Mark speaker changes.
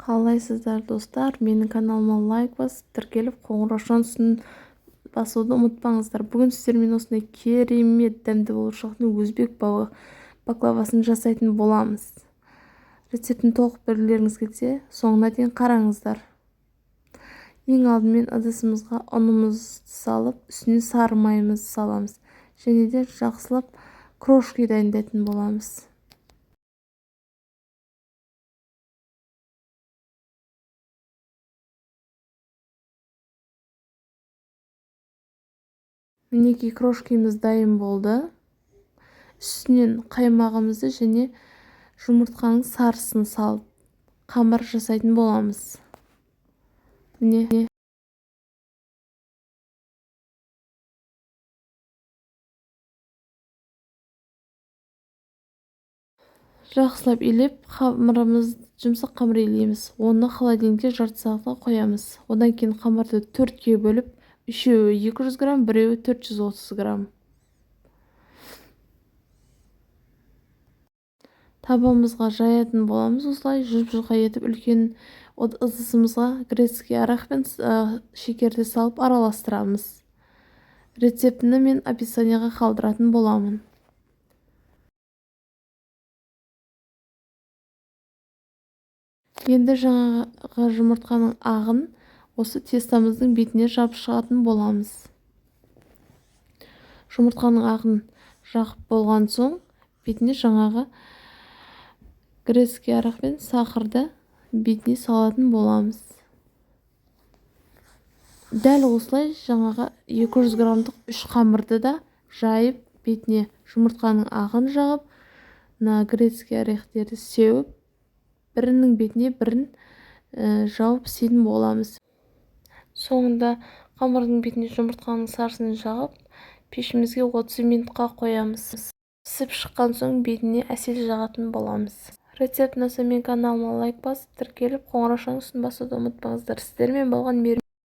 Speaker 1: Қалайсыздар достар, менің каналыма лайк басып, тіркеліп, қоңырау шансын басуды ұмытпаңыздар. Бүгін сіздермен осындай керемет дәмді болашақтың өзбек баклавасын жасайтын боламыз. Рецептін толық білгілеріңіз келсе, соңына дейін қараңыздар. Ең алдымен ыдысымызға ұнымызды салып, үстіне сары майымызды саламыз. Және де жақсылап крошки дайындайтын боламыз. Мінекей крошкеміз дайын болды. Үстінен қаймағымызды және жұмыртқаның сарысын салып қамыр жасайтын боламыз. Міне жақсылап илеп, жұмсақ қамыр илейміз. Оны холодильникке жарты сағатқа қоямыз. Одан кейін қамырды 4-ке бөліп, үшеуі 200 грамм, біреуі 430 грамм. Табамызға жаятын боламыз. Осылай жұп-жұқа етіп үлкен ыдысымызға грецкий арақ пен шекерді салып араластырамыз. Рецептіні мен описанияға қалдыратын боламын. Енді жаңағы жұмыртқаның ағын осы тестамыздың бетіне жабып шығатын боламыз. Жұмыртқаның ағын жағып болған соң, бетіне жаңағы грецкий арақ пен сахарды бетіне салатын боламыз. Дәл осылай жаңағы 200 граммдық 3 қамырды да жайып, бетіне жұмыртқаның ағын жағып, грецкий орехтерді сеуіп, бірінің бетіне бірін жауып істейтін боламыз. Соңында қамырдың бетіне жұмыртқаның сарысын жағып, пешімізге 30 минутқа қоямыз. Пісіп шыққан соң бетіне әсел жағатын боламыз. Рецепт ұнаса мен каналыма лайк басып, тіркеліп, қоңырау шаңғысын басуды ұмытпаңыздар. Сіздермен болған